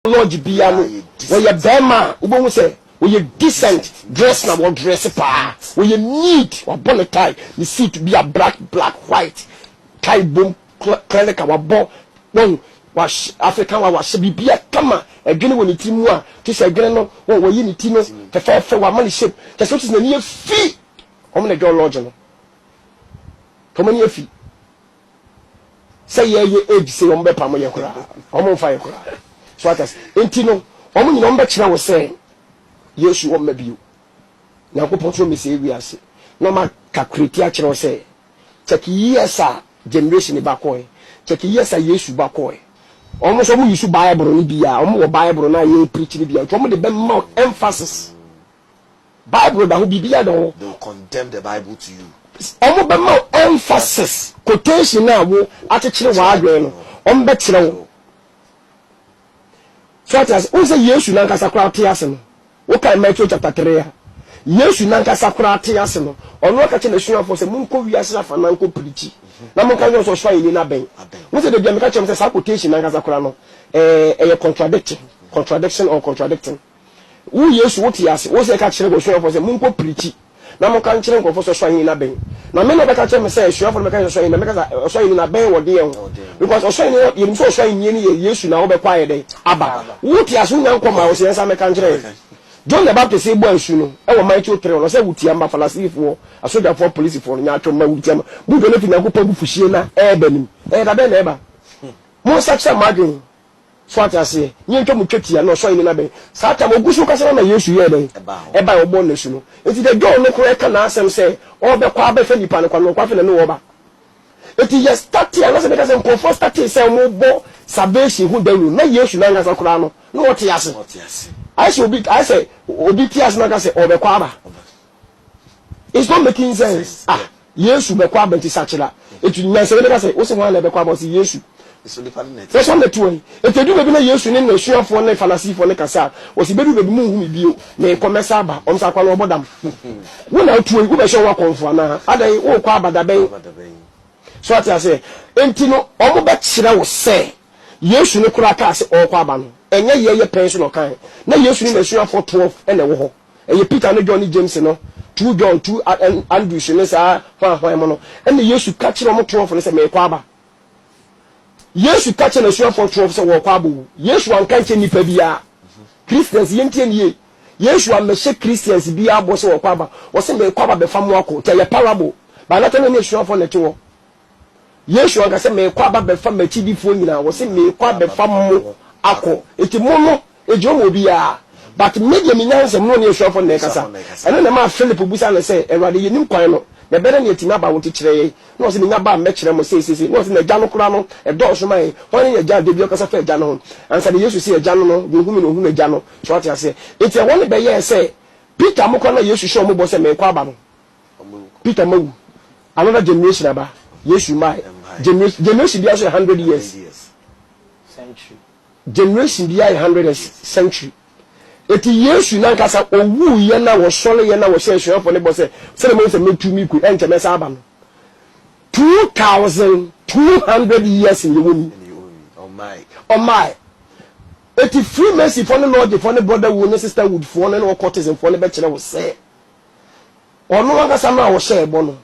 lodge biano when you bema ubon say we you decent dress na what dress pa we you neat or bonnet tie the seat be a black white tie boom clinic our ball one was African was bibia kama adwene woni timu a ti se adwene no wo yi ni ti no fefe wa mani shape just what is na near fee o me na go lodge no come near fee say ye age say o be pam ye kura o mo fa ye kura so atas enti no o mo nyina o be kira wo say Yesu o mabio na ko ponso me say wi ase no ma calculate a kira wo say check years a generation ba ko check years a Yesu ba ko almost some use Bible ni bia almost Bible na ye preach ni bia some de be more emphasis Bible da ho bibia do they will condemn the Bible to you almost be more emphasis quotation na wo atechire wa adwen no be kire wo so as o say Yesu na nkasa kra te ase no wo kai Matthew chapter 3 Yesu na nkasa kra te ase no ono ka che na suafo se munko wi ase afa na nko preach na mo kan yo so swa yi na ben mo se de bia me ka chem se sa quotation na nkasa kra no contradiction or contradicting wo Yesu wo ti ase wo se ka kire go suafo se munko preach na mo kan kire nko so swa yi na ben na me no be ka chem se suafo me ka swa yi na me ka swa yi na ben wo de yen because swa yi ni so swa yi ni Yesu na wo be kwae de aba wo ti ase nya nko ma wo se sa me kan kire John the Baptist say boy nsu no e wo Matthew 3 no say wutia mba falasifo asoja for police for nya atwo ma wutia ma bu do na fi na ko pa bu fuhie na e ba nim e da be na e ba mo sacha madwen so atase nyi ntwa mu twetia no so yin na be sa ta mo gusu ka se na Yesu ye den e ba obo na su no enti de John no ko e ka na asem say o be kwa be fa nipa no kwa no kwa fe na no wo ba enti ye start ya na se be ka se ko for start say mo bo salvation hu daru na Yesu na ngasa kura no no what yase I say obi tias na ka say obekwaba it's not making sense Yesu bekwaba nti sachira etu nyanse be ka say o se wan na bekwaba o se Yesu so the planet that's one the two etu be bi na Yesu ne na suafo na falasifo ne kasa o se be du be mu hu mi bio na komesa aba o msa kwa no obodam wo na tu wo be show wa konfo na adai wo kwa abada ben so ati ase enti no o mo be kire wo se Yesu ne kura ka se o kwa aba no enye ye pension kan na Yesu ni na for 12 ene wo ho eye Peter ne John James no 2 John 2 Andrew ne sa hwan mo no ene Yesu ka kire mo 12 ne se me kwa aba Yesu ka kire na for 12 se wo kwa aba Yesu an kan che nipa bia Christians yentie nie Yesu an mehye Christians bia abo se wo kwa aba wo se me kwa aba be fam wako te ye parable ba na tane ne for ne che wo Yesu an ka se me kwa aba be fam machi bifo nyina wo se me kwa be fam mo ako eti mono ejomo bia but media minyanse mo ne Yesu afọ na kasa ene na ma Philip busa na say Ewrade yenim kwan no na bere ne etima ba wonti kire ye no se nya ba me kire mo sei no se na gya no kura no e do so mai won ne gya de bi okasa fa gya no ansa de Yesu se gya no de hu mi no hu na gya no so ati ase eti e won be ye say Peter mo kwa na Yesu show mo bo se me kwa aba no Peter mawu another generation aba Yesu mai generation bia so 100 years century generation bia 100 century eti Yesu na nkasa owu ye na wo sole ye na wo hye for ne bo se mo se metumi ku ente mesa aba no 2200 years in the oh my eti Freemason for no lord for ne brother wo ne sister wood for ne no courtesan for ne be kire wo se ono nkasa na wo hye ebo no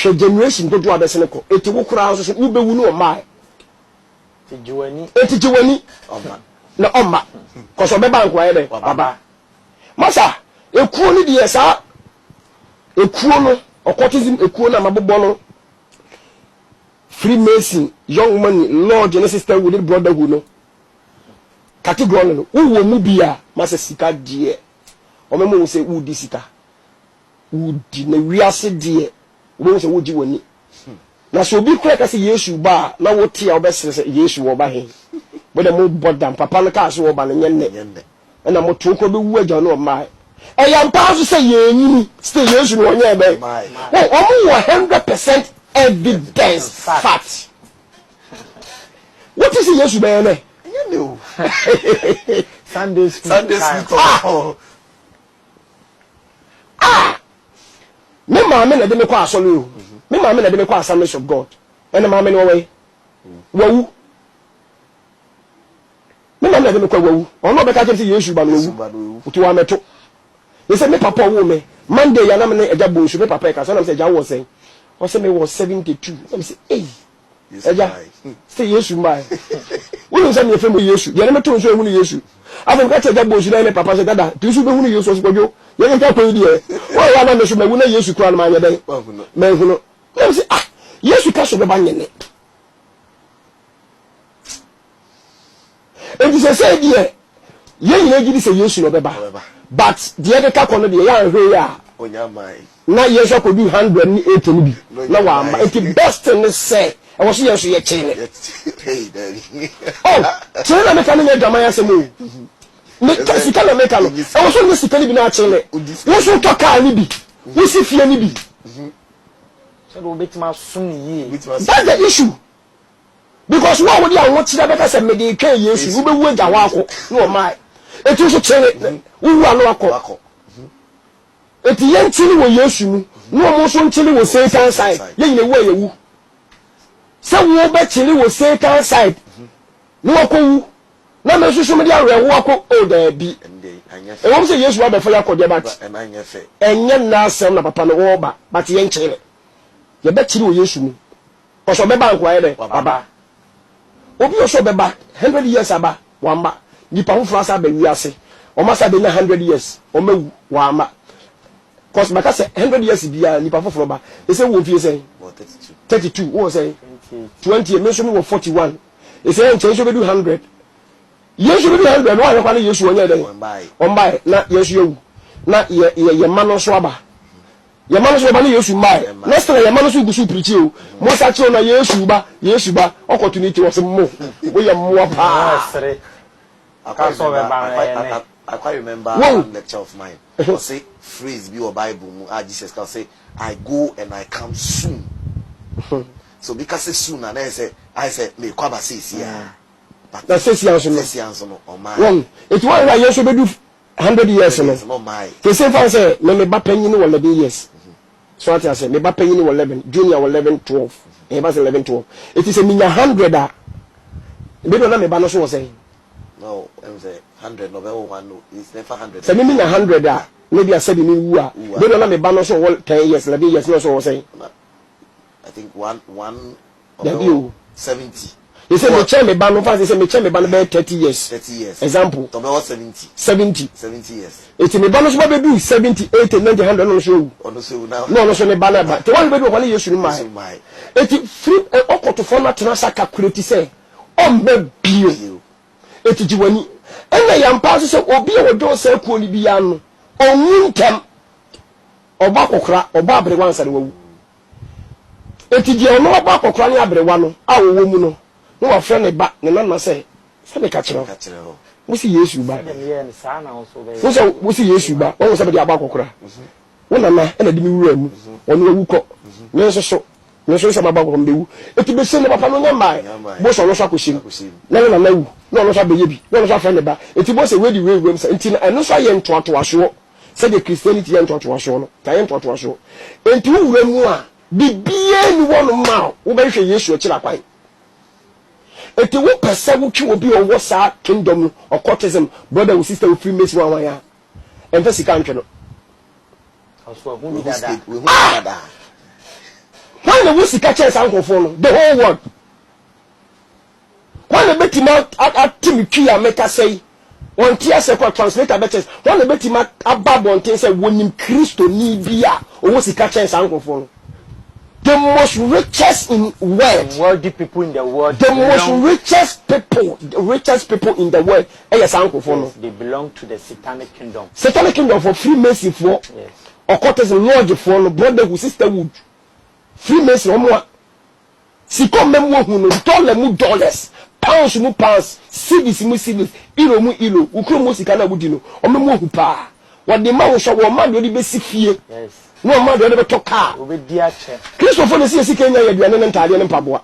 hwe generation do abese ne ko eti wo kura so wo be wu no my eti jiwani na oma koso be bank wa ebe baba masa ekuo ni de sa ekuo no occultism ekuo na mabobo no Freemason young money lord and sister with brotherhood no category no wo mu bia masa sika die o memo se wo di sika wo di na wiase die wo se wo ji wani na so bi kura ka se Yesu ba na wo tia obesere Yesu wo ba he bo de mo bodam papa no ka so wo ba no nyenne na mo to ko be wu agya no ma e ya mpa so se yenyini stay Yesu no onye be o mo 100% evidence fact what is Yesu be na no Sunday school me ma me na de me kwa asole o me ma me na de me kwa Assemblies of God ene ma me no we wawu ɛna de me kwa wawu ɔno bɛka kyerɛ sɛ yesu ba no wu uti wa meto ye sɛ me papa wo me Monday ya na me eja bonsu me papa ka so na me sɛ eja wo sɛn o sɛ me was 72 na me sɛ eh eja sɛ yesu mba wo no sɛ me fɛ mo yesu ye na me to nso ehunu yesu afɔ ka eja bonsu na me papa sɛ dada ti su be hunu yesu so kwadwo ye nka kwa yi e wo ya na me so me wu na yesu kura na ma anya den me hunu na me sɛ ah yesu ka so be ba nyene enti sɛ die ye nyina gidi sɛ yesu no beba but the other ka kono de ya hwe ya onyamai na yesu akodu 180 ni bi na wa ma enti best ne say e wo so yesu ye chene hey daddy oh chene na ka ne dama ya sɛ mo ne ka sika na meka no e wo so ne sika ni bi na chene wo so to ka ni bi wo si fie ni bi so do betima sun yi that's the issue because what would you want to better say me dey kan yesu wo be wu agya wa akọ no mai etu so chene wu anu akọ eti ye ntini wo yesu mu no mo so ntini wo Satan side ye nyina wu ayewu se wo be chiri wo Satan side no akọwu na me susu me dia rewo akọ o da bi e wo se yesu wa be fa yakọ bat enye na asem na papa no wo ba but ye nchire ye be chiri wo yesu mu oso be ba nkwa ye de baba obi oso be ba 100 years aba wamba nipa ho frasa ba wiase o masa be na 100 years o mawu wamba cause maka say 100 years bia nipa foforo ba e say wo fie say 32 wo say 20 me so me wo 41 e say nche so be do 100 yesu be do 100 no ayekwa na yesu onye den o mbai na yesu yewu na ye mano so aba ye mano so ba na yesu mbai next time ye mano so gusu preach o mo sa che na yesu ba opportunity was mo wo ye mo pa I quite remember one lecture of mine. I'll say phrase be your Bible. Jesus can say, I go and I come soon. So because it's soon, and I say, me kwaba says yeah. But that says no. Oh my. One. It's one like you should do 100 years no. No my. The same thing say me ba penny no 11 years. So I say me ba penny no 11, junior 11, 12. E ba 11, 12. It is a me 100 ah. Me do na me ba no so was saying. No, I'm say 100 no be one no. It's never 100. Say me 100 ah. Maybe I said me wu ah. Me do na me ba no so 10 years, 11 years no so was saying. I think one 70. You say me chair me ba no fast say me chair me ba no be 30 years. 30 years. Example. To be 70. 70 years. It me ba no so be do 70, 80, 90, 100 no so. Ono so now. No so me ba na ba. Te one be do kwale yesu ni mai. Eti free okotofo na tena sa calculate say o me bio. Eti jiwani ena yampa so say obi e wodo say ko ni bia no onwu ntem oba kokra oba abrewa nsa ne wawu eti je ono oba kokra ne abrewa no a wo mu no no wa frɛ ne ba ne nana say se ne ka kyerɛ wo si yesu ba wo se wo si yesu ba wo se be aba kokra wo nana ena di mi wura mu ono awu kɔ ne so ma ba ko mbewu eti be se ne papa no nyamai bo so no so akoshim na na wu no so be yebi no so afre ne ba eti bo se we di we wem se enti na eno so aye ntoato aso se the Christianity ye ntoato aso no ta ye ntoato aso enti wo wura mu a bibie ni wono ma wo be hwe Yesu akira kwan eti wo pese wo twi obi o wo sa kingdom occultism brother or sister free mate wan wan ya enta sika ntwe no aso hu ni dada when the wusi catch us uncle for the whole world when the beti ma atimi twi ameka say one tia se kwa translator betes when the beti ma ababo ntin say wonim Kristo ni bia o wusi catch us uncle for the most richest in wealthy people in the world, the most richest people in the world yes uncle for no they belong to the satanic kingdom for Freemason for yes occultism lodge for no brother who sisterhood Freemason omo siko memo hu no $dollars pounds mu pounds cedis mu cedis euro mu euro ukro mu sika na budi no omemo hu pa wo de ma wo so wo ma do de be sifie yes no ma do de be to car obedi a che Christopher no see sika nya ya duane ne ntade ne mpaboa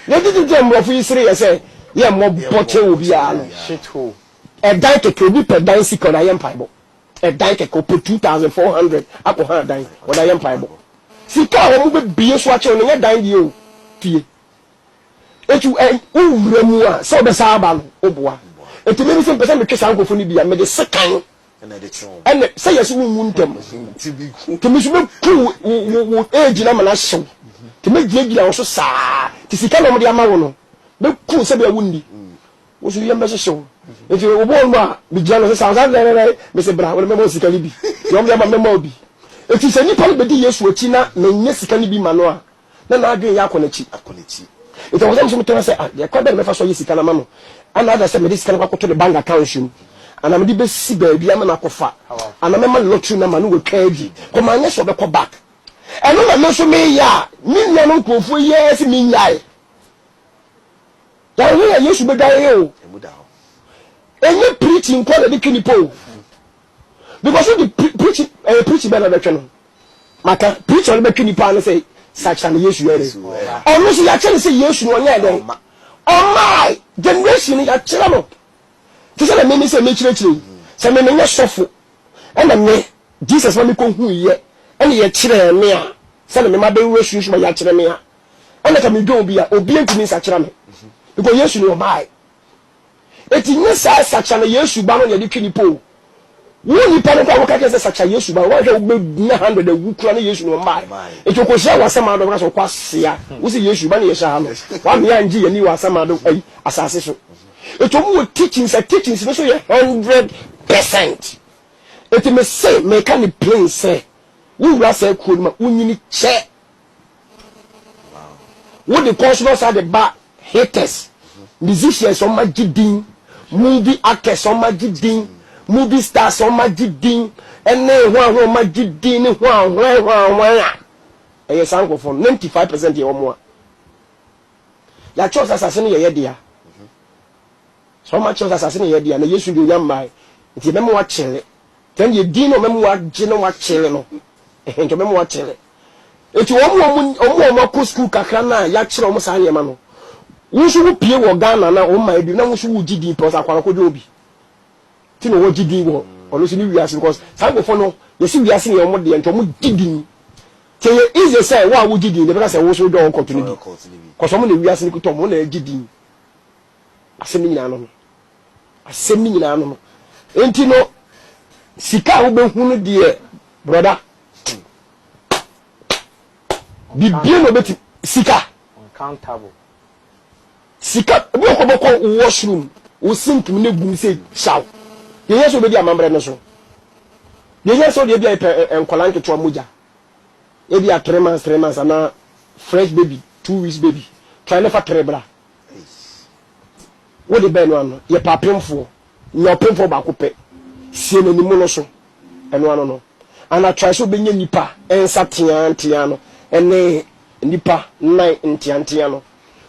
ye didi dem ro fu yisire ye say ye mo boche obi a no shit hole e dan ke obi per dan sika na ye mpaibo e dan ke ko 2400 akọ ha dan wo na ye mpaibo sika wo mu be bie so a che no ye dan die o tie etu ewura mu a so be sa aba no oboa enti me se pese me twe san kofo ni bia me de sekan ene say yes won ntem ti me so be ku wo age na mana hyew ti me gina wo so saa ti sika no mo de ama wo no be ku se be wundi wo so yamba hyew enti wo bo no a bi gina no saa me se bra wo me mo sika ni bi yo me ma obi enti se nipa no be di Yesu achi na me nya sika ni bi ma no a na adwen ya akonachi enti wo se me tell say ah ya kwa be me fa so yi sika na ma no ana ada se me di sika na kwato the bank account shim ana me di be si ba bia me na kofa ana me ma lottery na ma no we kaagi ko ma nya so be ko back eno na me so me ya mi nya no nkofo yes mi nya e ya we Yesu be dae o enye preaching ko le kini po because the preaching be na be twa no maka preacher be kini pa no say such an Yesu yere onu so ya kire say Yesu no nya den oh my generation ya kire no ti say me say me kire say me nya sofo e na me Jesus ma me ko hu ye ene ye kire me a say me ma be we sunsun ya kire me a ene ka me do obi ntimi sa kire me because Yesu no my eti nya sa such an Yesu ba no ye de twini po woni pa no kwa ka kese such an Yesu ba wa hwe be 100 egu kura na Yesu no my eti ko hia wasama do so kwa sia wo se Yesu ba na ye sha no wa me anji ye ni wasama do ai asase so eti mo teachings no so ye 100%. Eti me say me can the plain say we will say cool ma unyini che what the customers are the bar haters musicians on my gidin movie actors on my gidin movie stars on my gidin and then my gidin e san go for 95% ye omo ya church assassin ye dia so much church assassin ye dia na Yesu do yamai nti memo wa chele then ye dino memo wa gino wa chele no ento memo wa chele eti omo ko school kakra na ya chele omo sa yema no wusu wo pie wo Ghana na o ma edu na wusu wo gidi pos akwara ko obi ti no wo gidi wo ono si ni wiase because san go for no ye si wiase ye omo de ento omo gidi te ye easy say wa wo gidi ne be say wo so do on continue bi ko so mo na wiase ni ko to mo na gidi asemi nyina no enti no sika wo be hunu de brother bibie no beti sika uncountable sika bi ko boko washroom wo sink me na gum say shaw ye yeso be di amambre no so ye yeso de bia enkolanke to amuja e bia 3 months ana fresh baby 2 weeks baby try never trebra what the ben one ye papemfo your pemfo ba ko pe sie no nimu no so eno ano no ana try so be nya nipa ensa tiantia no ene nipa nine ntiantia no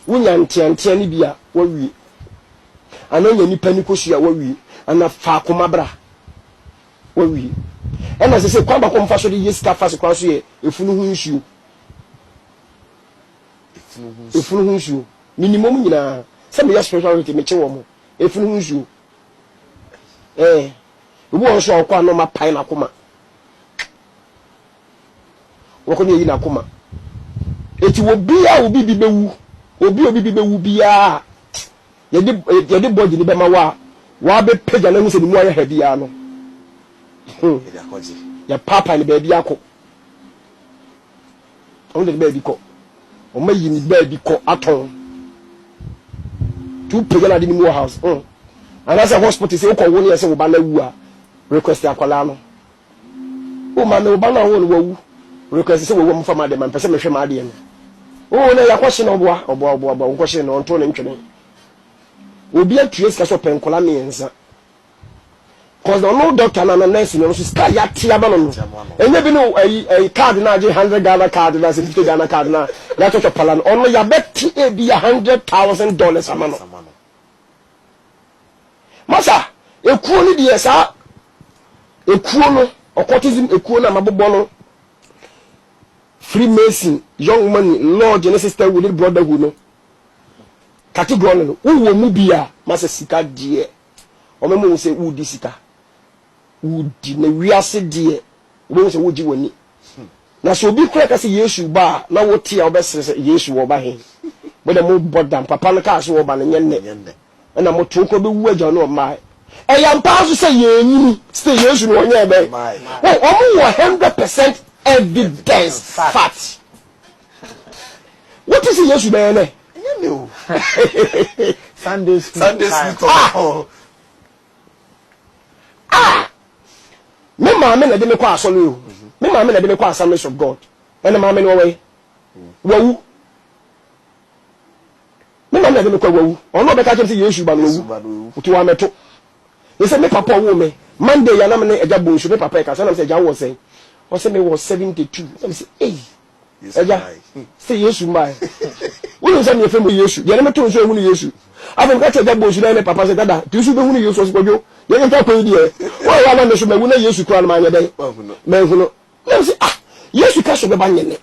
wunya ntiantia ni bia wawie ana nya nipa ni kosua wawie ana fa akoma bra wawie ena se kwa ba ko mfa so de yeska fa so kwa so ye efunu hu nsuo minimum nyina se me spirituality me che wo mo efunu hu nsuo wo so okwa no ma pai na koma wo ko ne yi na koma eti wo bia obi bi bewu obi bi bewu bia ye de body ni be ma wa be pega na hu se ni mu aye ha bia no ya papa ni be bia ko on de be bi ko o ma yi ni be bi ko aton tu pega na di ni mu house and as a hospital say ko wo ni say wo ba na wu a request akwala no o ma no ba na wo no wu request say wo wo mfa ma de man pese me hwe ma de no o na ya kwhye no oboa wo kwhye no onto ne ntwene obi atue sika so penkola me enza cause no doctor na nurse no so sika ya tia ba no enye bi no card na age 100 Ghana card na 50 Ghana card na ya to pala no ono ya beti e bi $100,000 amano masa ekuo ni de sa ekuo no occultism ekuo na mabobo no Freemason young money Lord Genesis sister with brotherhood no category no wo mu bia masa sika die o memo se wo di sika wo di na wiase die wo se wo ji wani na so obi kura ka se Yesu ba na wo tie obesere se Yesu wo ba he bo de mo bodam papa no ka so wo ba na nyenne na mo to ko be wu agya no mai e ya mpa so say ye nyini say Yesu no onye be o mo 100% evidence fact what is Yesu be ne no Sunday school me maame na de me kwa asole o me maame na de me kwa Assemblies of God and maame no way wawu me maame na de me kwa wawu ono be ka say Yesu ba no wawu uti wa meto they say me papa wo me Monday ya na me eja bonsu me papa e ka say na say eja wo say o say me was 72 I say eh eja say Yesu mai wo say me fem Yesu ye na me to so ehunu Yesu afem ka eja bonsu na me papa say dada ti su be hunu Yesu so kodwo ye nta ko yi e wo ya na me so me wu na Yesu kura na ma anye den me hunu na say ah Yesu ka so be ba nyene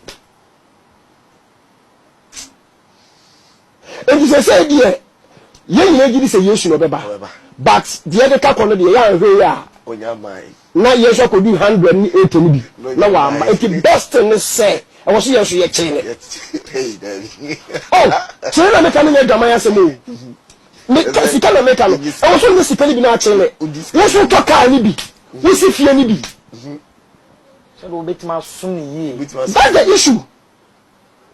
and you say die ye nyina gidi say Yesu no be ba but the other ka kono de ya hwe ya onyamai na Yesu ko do 180 ni bi na wa ma it best ne say e wo so Yesu ye chene hey daddy oh chene na me kan ne dama ya se mo me sika na me kan e wo so ne sika ni bi na chene Yesu to ka ni bi wo si fie ni bi so do betima sun yi that's the issue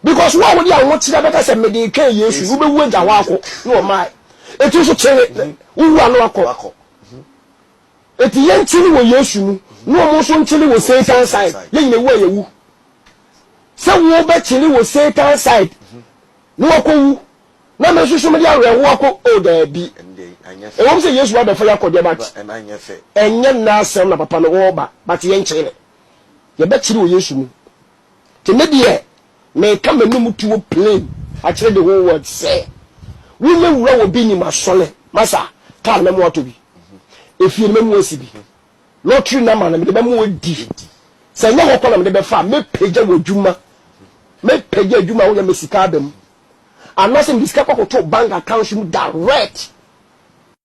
because what would you want to better say me dey kan Yesu wo be wu agya wa ko no mai etu so chene wu anu akọ eti ye ntini wo Yesu nu no mo so ntini wo Satan side ye nyina wo yewu se wo be tini wo Satan side no akọwu na me susu me dia rewo akọ o da bi e wo se Yesu ba fa yakọ de ba enye na asem na papa no wo ba but ye nkyere ye be tini wo Yesu nu te me die me ka me no mutu wo plain a kire the whole world say we me wura wo bi ni masole masa ka na mo otobi efie me mu osibi lottery number na me be mu odi se nya ho kola me be fa me page wo djuma me page adjuma wo ya me sika abem anase me sika kwakoto bank account mu direct